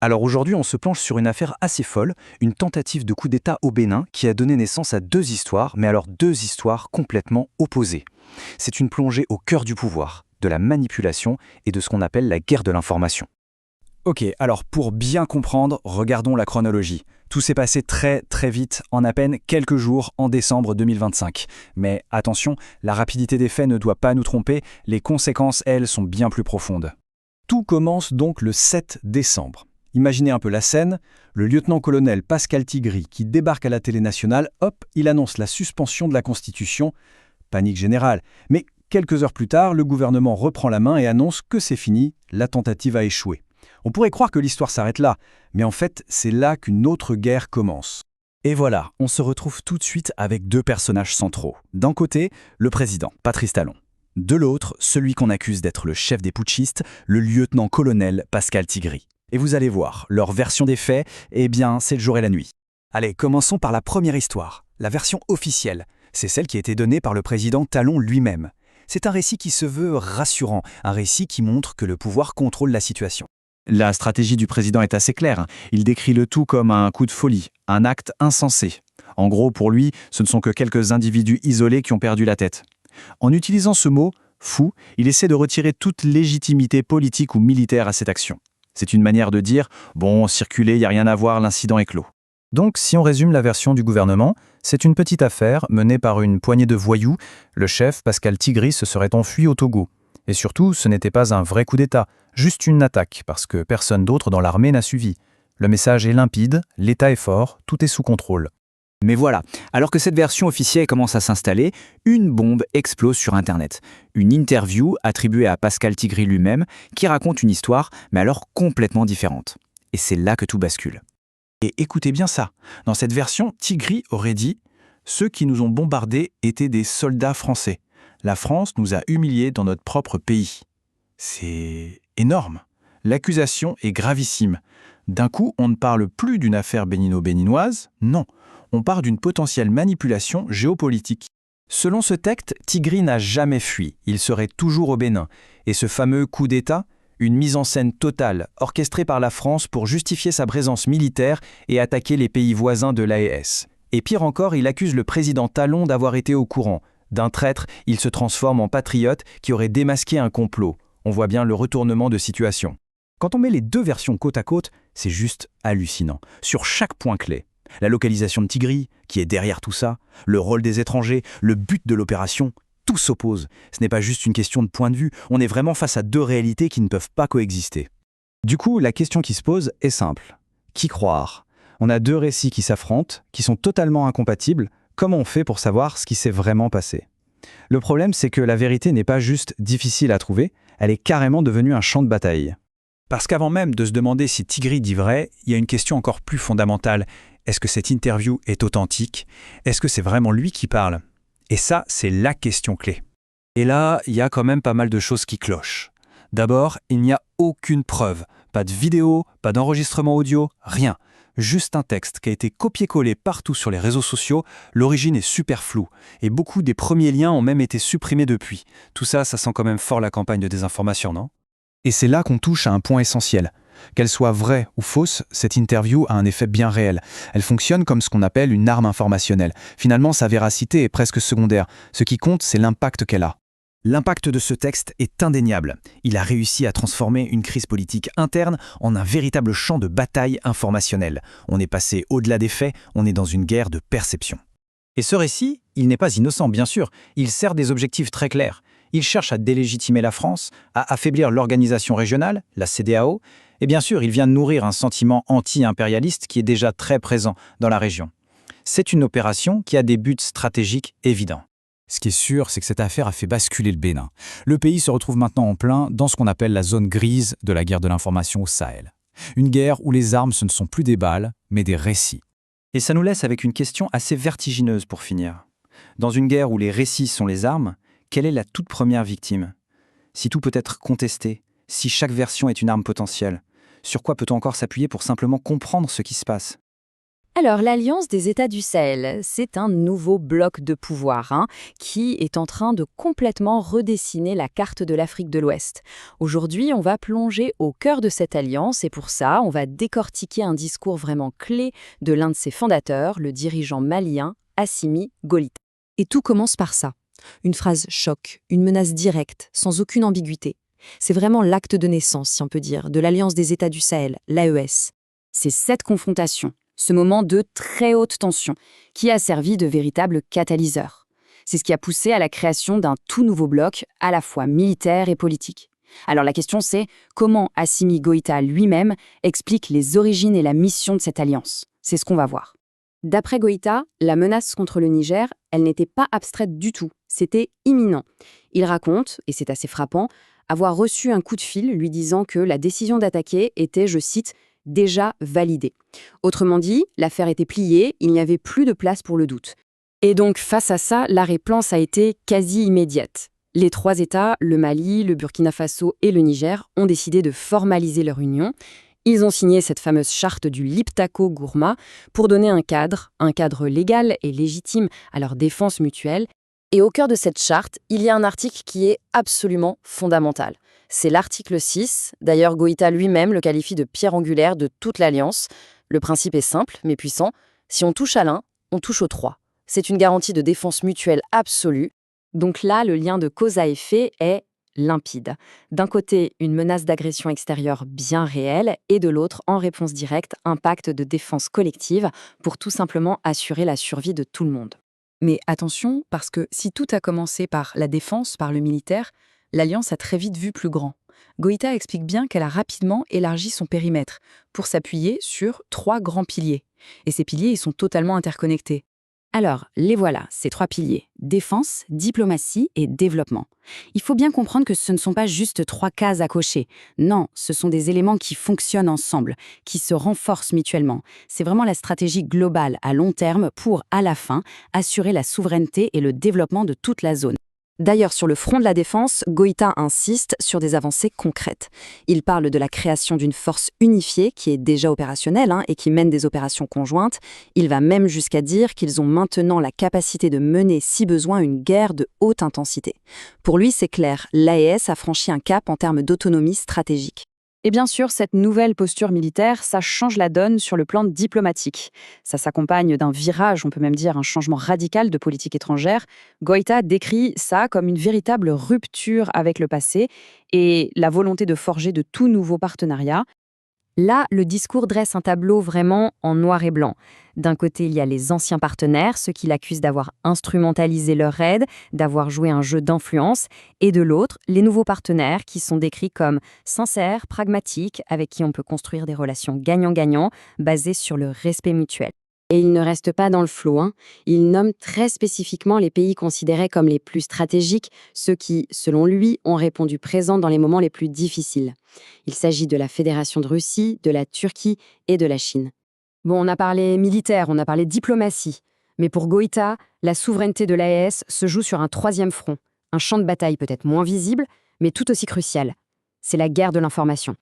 Alors aujourd'hui, on se penche sur une affaire assez folle, une tentative de coup d'État au Bénin qui a donné naissance à deux histoires, mais alors deux histoires complètement opposées. C'est une plongée au cœur du pouvoir, de la manipulation et de ce qu'on appelle la guerre de l'information. Ok, alors pour bien comprendre, regardons la chronologie. Tout s'est passé très très vite, en à peine quelques jours en décembre 2025. Mais attention, la rapidité des faits ne doit pas nous tromper, les conséquences, elles, sont bien plus profondes. Tout commence donc le 7 décembre. Imaginez un peu la scène, le lieutenant-colonel Pascal Tigri qui débarque à la télé nationale, hop, il annonce la suspension de la Constitution. Panique générale. Mais quelques heures plus tard, le gouvernement reprend la main et annonce que c'est fini, la tentative a échoué. On pourrait croire que l'histoire s'arrête là, mais en fait, c'est là qu'une autre guerre commence. Et voilà, on se retrouve tout de suite avec deux personnages centraux. D'un côté, le président, Patrice Talon. De l'autre, celui qu'on accuse d'être le chef des putschistes, le lieutenant-colonel Pascal Tigri. Et vous allez voir, leur version des faits, eh bien, c'est le jour et la nuit. Allez, commençons par la première histoire, la version officielle. C'est celle qui a été donnée par le président Talon lui-même. C'est un récit qui se veut rassurant, un récit qui montre que le pouvoir contrôle la situation. La stratégie du président est assez claire. Il décrit le tout comme un coup de folie, un acte insensé. En gros, pour lui, ce ne sont que quelques individus isolés qui ont perdu la tête. En utilisant ce mot, fou, il essaie de retirer toute légitimité politique ou militaire à cette action. C'est une manière de dire « bon, circulez, il n'y a rien à voir, l'incident est clos ». Donc, si on résume la version du gouvernement, c'est une petite affaire menée par une poignée de voyous. Le chef, Pascal Tigri, se serait enfui au Togo. Et surtout, ce n'était pas un vrai coup d'État, juste une attaque, parce que personne d'autre dans l'armée n'a suivi. Le message est limpide, l'État est fort, tout est sous contrôle. Mais voilà, alors que cette version officielle commence à s'installer, une bombe explose sur Internet. Une interview attribuée à Pascal Tigri lui-même, qui raconte une histoire, mais alors complètement différente. Et c'est là que tout bascule. Et écoutez bien ça, dans cette version, Tigri aurait dit « Ceux qui nous ont bombardés étaient des soldats français. La France nous a humiliés dans notre propre pays. » C'est énorme. L'accusation est gravissime. D'un coup, on ne parle plus d'une affaire bénino-béninoise, non. On parle d'une potentielle manipulation géopolitique. Selon ce texte, Tigri n'a jamais fui, il serait toujours au Bénin. Et ce fameux coup d'État, une mise en scène totale, orchestrée par la France pour justifier sa présence militaire et attaquer les pays voisins de l'AES. Et pire encore, il accuse le président Talon d'avoir été au courant. D'un traître, il se transforme en patriote qui aurait démasqué un complot. On voit bien le retournement de situation. Quand on met les deux versions côte à côte, c'est juste hallucinant. Sur chaque point clé. La localisation de Tigri, qui est derrière tout ça, le rôle des étrangers, le but de l'opération, tout s'oppose. Ce n'est pas juste une question de point de vue, on est vraiment face à deux réalités qui ne peuvent pas coexister. Du coup, la question qui se pose est simple. Qui croire ? On a deux récits qui s'affrontent, qui sont totalement incompatibles. Comment on fait pour savoir ce qui s'est vraiment passé ? Le problème, c'est que la vérité n'est pas juste difficile à trouver, elle est carrément devenue un champ de bataille. Parce qu'avant même de se demander si Tigri dit vrai, il y a une question encore plus fondamentale. Est-ce que cette interview est authentique ? Est-ce que c'est vraiment lui qui parle ? Et ça, c'est la question clé. Et là, il y a quand même pas mal de choses qui clochent. D'abord, il n'y a aucune preuve. Pas de vidéo, pas d'enregistrement audio, rien. Juste un texte qui a été copié-collé partout sur les réseaux sociaux, l'origine est super floue. Et beaucoup des premiers liens ont même été supprimés depuis. Tout ça, ça sent quand même fort la campagne de désinformation, non ? Et c'est là qu'on touche à un point essentiel. Qu'elle soit vraie ou fausse, cette interview a un effet bien réel. Elle fonctionne comme ce qu'on appelle une arme informationnelle. Finalement, sa véracité est presque secondaire. Ce qui compte, c'est l'impact qu'elle a. L'impact de ce texte est indéniable. Il a réussi à transformer une crise politique interne en un véritable champ de bataille informationnelle. On est passé au-delà des faits, on est dans une guerre de perception. Et ce récit, il n'est pas innocent, bien sûr. Il sert des objectifs très clairs. Il cherche à délégitimer la France, à affaiblir l'organisation régionale, la CEDEAO, et bien sûr, il vient nourrir un sentiment anti-impérialiste qui est déjà très présent dans la région. C'est une opération qui a des buts stratégiques évidents. Ce qui est sûr, c'est que cette affaire a fait basculer le Bénin. Le pays se retrouve maintenant en plein dans ce qu'on appelle la zone grise de la guerre de l'information au Sahel. Une guerre où les armes, ce ne sont plus des balles, mais des récits. Et ça nous laisse avec une question assez vertigineuse pour finir. Dans une guerre où les récits sont les armes, quelle est la toute première victime ? Si tout peut être contesté, si chaque version est une arme potentielle, sur quoi peut-on encore s'appuyer pour simplement comprendre ce qui se passe ? Alors, l'Alliance des États du Sahel, c'est un nouveau bloc de pouvoir qui est en train de complètement redessiner la carte de l'Afrique de l'Ouest. Aujourd'hui, on va plonger au cœur de cette alliance et pour ça, on va décortiquer un discours vraiment clé de l'un de ses fondateurs, le dirigeant malien Assimi Goïta. Et tout commence par ça. Une phrase choc, une menace directe, sans aucune ambiguïté. C'est vraiment l'acte de naissance, si on peut dire, de l'Alliance des États du Sahel, l'AES. C'est cette confrontation, ce moment de très haute tension, qui a servi de véritable catalyseur. C'est ce qui a poussé à la création d'un tout nouveau bloc, à la fois militaire et politique. Alors la question c'est, comment Assimi Goïta lui-même explique les origines et la mission de cette alliance? C'est ce qu'on va voir. D'après Goïta, la menace contre le Niger, elle n'était pas abstraite du tout, c'était imminent. Il raconte, et c'est assez frappant, avoir reçu un coup de fil lui disant que la décision d'attaquer était, je cite, déjà validée. Autrement dit, l'affaire était pliée, il n'y avait plus de place pour le doute. Et donc, face à ça, la réponse a été quasi immédiate. Les trois États, le Mali, le Burkina Faso et le Niger, ont décidé de formaliser leur union. Ils ont signé cette fameuse charte du Liptako-Gourma pour donner un cadre légal et légitime à leur défense mutuelle. Et au cœur de cette charte, il y a un article qui est absolument fondamental. C'est l'article 6. D'ailleurs, Goïta lui-même le qualifie de pierre angulaire de toute l'Alliance. Le principe est simple, mais puissant. Si on touche à l'un, on touche aux trois. C'est une garantie de défense mutuelle absolue. Donc là, le lien de cause à effet est limpide. D'un côté, une menace d'agression extérieure bien réelle, et de l'autre, en réponse directe, un pacte de défense collective pour tout simplement assurer la survie de tout le monde. Mais attention, parce que si tout a commencé par la défense, par le militaire, l'Alliance a très vite vu plus grand. Goïta explique bien qu'elle a rapidement élargi son périmètre pour s'appuyer sur 3 grands piliers. Et ces piliers, ils sont totalement interconnectés. Alors, les voilà, ces 3 piliers. Défense, diplomatie et développement. Il faut bien comprendre que ce ne sont pas juste 3 cases à cocher. Non, ce sont des éléments qui fonctionnent ensemble, qui se renforcent mutuellement. C'est vraiment la stratégie globale à long terme pour, à la fin, assurer la souveraineté et le développement de toute la zone. D'ailleurs, sur le front de la défense, Goïta insiste sur des avancées concrètes. Il parle de la création d'une force unifiée qui est déjà opérationnelle et qui mène des opérations conjointes. Il va même jusqu'à dire qu'ils ont maintenant la capacité de mener, si besoin, une guerre de haute intensité. Pour lui, c'est clair, l'AES a franchi un cap en termes d'autonomie stratégique. Et bien sûr, cette nouvelle posture militaire, ça change la donne sur le plan diplomatique. Ça s'accompagne d'un virage, on peut même dire un changement radical de politique étrangère. Goïta décrit ça comme une véritable rupture avec le passé et la volonté de forger de tout nouveaux partenariats. Là, le discours dresse un tableau vraiment en noir et blanc. D'un côté, il y a les anciens partenaires, ceux qui l'accusent d'avoir instrumentalisé leur aide, d'avoir joué un jeu d'influence, et de l'autre, les nouveaux partenaires qui sont décrits comme sincères, pragmatiques, avec qui on peut construire des relations gagnant-gagnant, basées sur le respect mutuel. Et il ne reste pas dans le flou. Il nomme très spécifiquement les pays considérés comme les plus stratégiques, ceux qui, selon lui, ont répondu présents dans les moments les plus difficiles. Il s'agit de la Fédération de Russie, de la Turquie et de la Chine. Bon, on a parlé militaire, on a parlé diplomatie. Mais pour Goïta, la souveraineté de l'AES se joue sur un 3e front. Un champ de bataille peut-être moins visible, mais tout aussi crucial. C'est la guerre de l'information.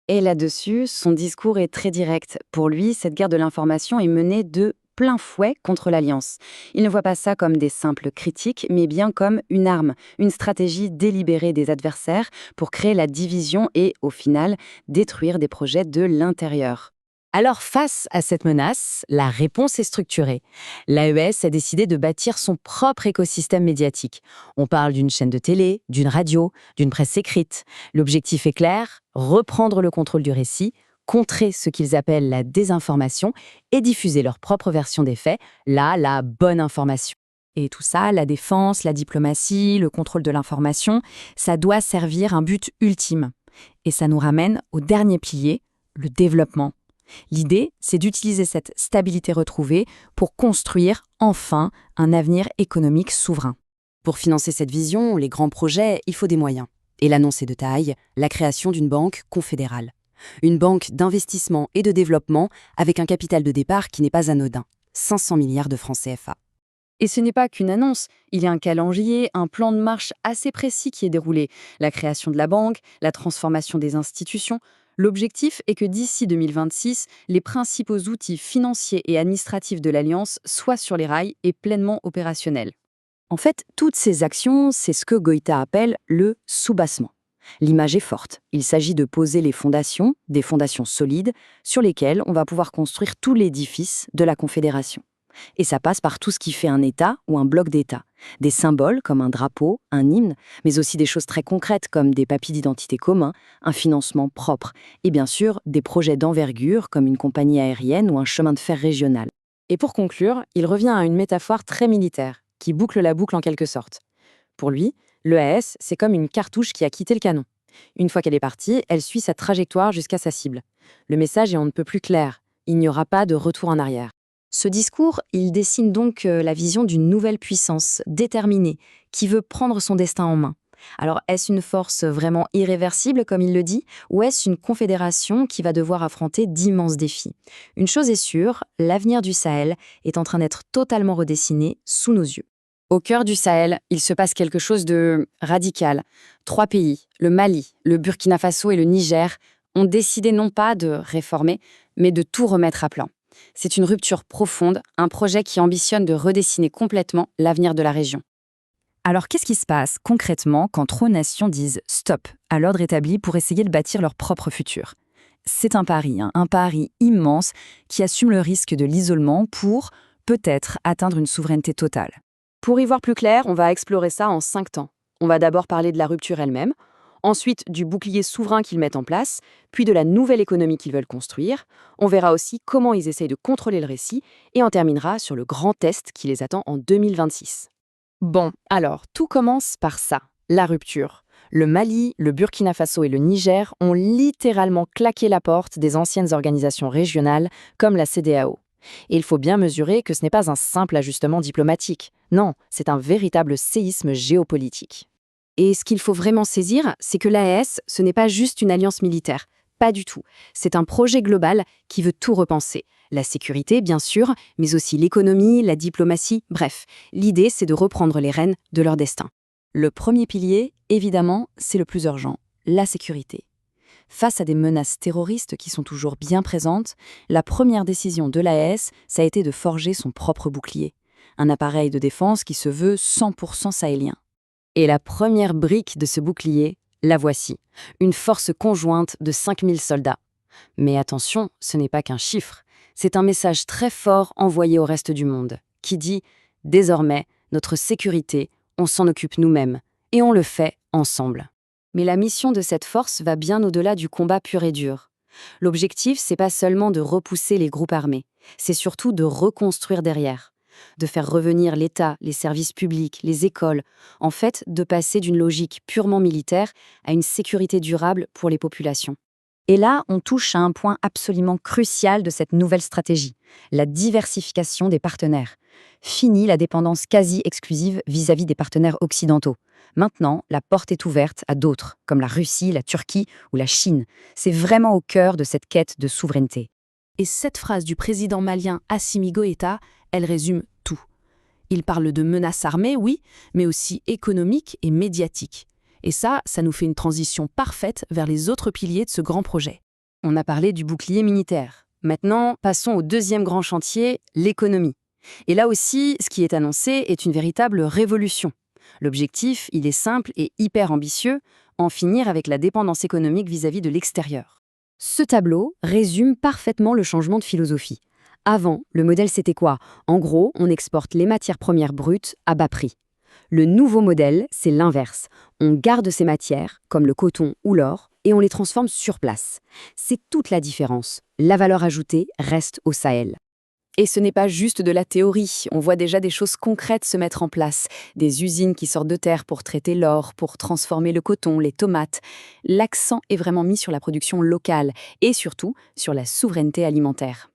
Et là-dessus, son discours est très direct. Pour lui, cette guerre de l'information est menée de plein fouet contre l'Alliance. Il ne voit pas ça comme des simples critiques, mais bien comme une arme, une stratégie délibérée des adversaires pour créer la division et, au final, détruire des projets de l'intérieur. Alors, face à cette menace, la réponse est structurée. L'AES a décidé de bâtir son propre écosystème médiatique. On parle d'une chaîne de télé, d'une radio, d'une presse écrite. L'objectif est clair, reprendre le contrôle du récit, contrer ce qu'ils appellent la désinformation et diffuser leur propre version des faits, la bonne information. Et tout ça, la défense, la diplomatie, le contrôle de l'information, ça doit servir un but ultime. Et ça nous ramène au dernier pilier, le développement. L'idée, c'est d'utiliser cette stabilité retrouvée pour construire, enfin, un avenir économique souverain. Pour financer cette vision, les grands projets, il faut des moyens. Et l'annonce est de taille, la création d'une banque confédérale. Une banque d'investissement et de développement avec un capital de départ qui n'est pas anodin, 500 milliards de francs CFA. Et ce n'est pas qu'une annonce, il y a un calendrier, un plan de marche assez précis qui est déroulé. La création de la banque, la transformation des institutions, L'objectif est que d'ici 2026, les principaux outils financiers et administratifs de l'Alliance soient sur les rails et pleinement opérationnels. En fait, toutes ces actions, c'est ce que Goïta appelle le soubassement. L'image est forte. Il s'agit de poser les fondations, des fondations solides, sur lesquelles on va pouvoir construire tout l'édifice de la Confédération. Et ça passe par tout ce qui fait un État ou un bloc d'État. Des symboles comme un drapeau, un hymne, mais aussi des choses très concrètes comme des papiers d'identité communs, un financement propre, et bien sûr des projets d'envergure comme une compagnie aérienne ou un chemin de fer régional. Et pour conclure, il revient à une métaphore très militaire, qui boucle la boucle en quelque sorte. Pour lui, l'EAS, c'est comme une cartouche qui a quitté le canon. Une fois qu'elle est partie, elle suit sa trajectoire jusqu'à sa cible. Le message est on ne peut plus clair. Il n'y aura pas de retour en arrière. Ce discours, il dessine donc la vision d'une nouvelle puissance, déterminée, qui veut prendre son destin en main. Alors, est-ce une force vraiment irréversible, comme il le dit, ou est-ce une confédération qui va devoir affronter d'immenses défis? Une chose est sûre, l'avenir du Sahel est en train d'être totalement redessiné sous nos yeux. Au cœur du Sahel, il se passe quelque chose de radical. 3 pays, le Mali, le Burkina Faso et le Niger, ont décidé non pas de réformer, mais de tout remettre à plat. C'est une rupture profonde, un projet qui ambitionne de redessiner complètement l'avenir de la région. Alors qu'est-ce qui se passe concrètement quand 3 nations disent « stop » à l'ordre établi pour essayer de bâtir leur propre futur? C'est un pari immense qui assume le risque de l'isolement pour, peut-être, atteindre une souveraineté totale. Pour y voir plus clair, on va explorer ça en 5 temps. On va d'abord parler de la rupture elle-même, ensuite du bouclier souverain qu'ils mettent en place, puis de la nouvelle économie qu'ils veulent construire. On verra aussi comment ils essayent de contrôler le récit et on terminera sur le grand test qui les attend en 2026. Bon, alors, tout commence par ça, la rupture. Le Mali, le Burkina Faso et le Niger ont littéralement claqué la porte des anciennes organisations régionales comme la CEDEAO. Et il faut bien mesurer que ce n'est pas un simple ajustement diplomatique. Non, c'est un véritable séisme géopolitique. Et ce qu'il faut vraiment saisir, c'est que l'AES, ce n'est pas juste une alliance militaire. Pas du tout. C'est un projet global qui veut tout repenser. La sécurité, bien sûr, mais aussi l'économie, la diplomatie, bref. L'idée, c'est de reprendre les rênes de leur destin. Le premier pilier, évidemment, c'est le plus urgent, la sécurité. Face à des menaces terroristes qui sont toujours bien présentes, la première décision de l'AES, ça a été de forger son propre bouclier. Un appareil de défense qui se veut 100% sahélien. Et la première brique de ce bouclier, la voici. Une force conjointe de 5000 soldats. Mais attention, ce n'est pas qu'un chiffre. C'est un message très fort envoyé au reste du monde, qui dit « Désormais, notre sécurité, on s'en occupe nous-mêmes, et on le fait ensemble ». Mais la mission de cette force va bien au-delà du combat pur et dur. L'objectif, c'est pas seulement de repousser les groupes armés, c'est surtout de reconstruire derrière, de faire revenir l'État, les services publics, les écoles, en fait, de passer d'une logique purement militaire à une sécurité durable pour les populations. Et là, on touche à un point absolument crucial de cette nouvelle stratégie, la diversification des partenaires. Fini la dépendance quasi exclusive vis-à-vis des partenaires occidentaux. Maintenant, la porte est ouverte à d'autres, comme la Russie, la Turquie ou la Chine. C'est vraiment au cœur de cette quête de souveraineté. Et cette phrase du président malien Assimi Goïta, elle résume tout. Il parle de menaces armées, oui, mais aussi économiques et médiatiques. Et ça nous fait une transition parfaite vers les autres piliers de ce grand projet. On a parlé du bouclier militaire. Maintenant, passons au deuxième grand chantier, l'économie. Et là aussi, ce qui est annoncé est une véritable révolution. L'objectif, il est simple et hyper ambitieux, en finir avec la dépendance économique vis-à-vis de l'extérieur. Ce tableau résume parfaitement le changement de philosophie. Avant, le modèle c'était quoi? En gros, on exporte les matières premières brutes à bas prix. Le nouveau modèle, c'est l'inverse. On garde ces matières, comme le coton ou l'or, et on les transforme sur place. C'est toute la différence. La valeur ajoutée reste au Sahel. Et ce n'est pas juste de la théorie, on voit déjà des choses concrètes se mettre en place. Des usines qui sortent de terre pour traiter l'or, pour transformer le coton, les tomates. L'accent est vraiment mis sur la production locale et surtout sur la souveraineté alimentaire.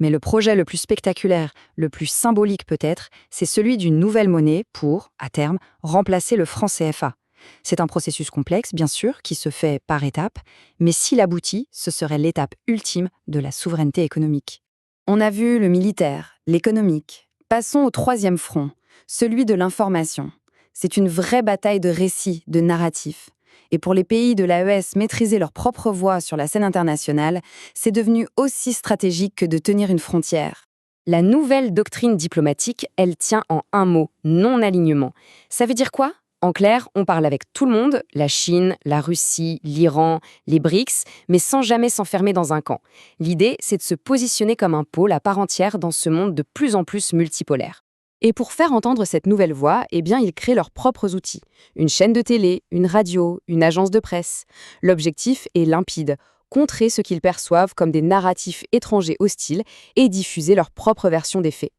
Mais le projet le plus spectaculaire, le plus symbolique peut-être, c'est celui d'une nouvelle monnaie pour, à terme, remplacer le franc CFA. C'est un processus complexe, bien sûr, qui se fait par étapes, mais s'il aboutit, ce serait l'étape ultime de la souveraineté économique. On a vu le militaire, l'économique. Passons au troisième front, celui de l'information. C'est une vraie bataille de récits, de narratifs. Et pour les pays de l'AES, maîtriser leur propre voix sur la scène internationale, c'est devenu aussi stratégique que de tenir une frontière. La nouvelle doctrine diplomatique, elle tient en un mot, non-alignement. Ça veut dire quoi ? En clair, on parle avec tout le monde, la Chine, la Russie, l'Iran, les BRICS, mais sans jamais s'enfermer dans un camp. L'idée, c'est de se positionner comme un pôle à part entière dans ce monde de plus en plus multipolaire. Et pour faire entendre cette nouvelle voix, eh bien, ils créent leurs propres outils. Une chaîne de télé, une radio, une agence de presse. L'objectif est limpide, contrer ce qu'ils perçoivent comme des narratifs étrangers hostiles et diffuser leur propre version des faits.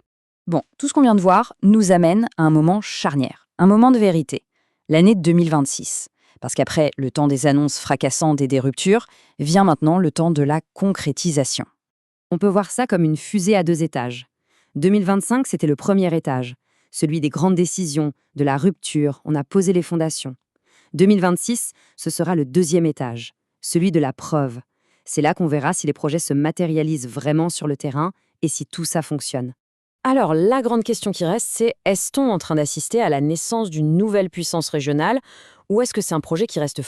Bon, tout ce qu'on vient de voir nous amène à un moment charnière, un moment de vérité. L'année 2026. Parce qu'après le temps des annonces fracassantes et des ruptures, vient maintenant le temps de la concrétisation. On peut voir ça comme une fusée à 2 étages. 2025, c'était le premier étage, celui des grandes décisions, de la rupture, on a posé les fondations. 2026, ce sera le 2e étage, celui de la preuve. C'est là qu'on verra si les projets se matérialisent vraiment sur le terrain et si tout ça fonctionne. Alors, la grande question qui reste, c'est est-on en train d'assister à la naissance d'une nouvelle puissance régionale ou est-ce que c'est un projet qui reste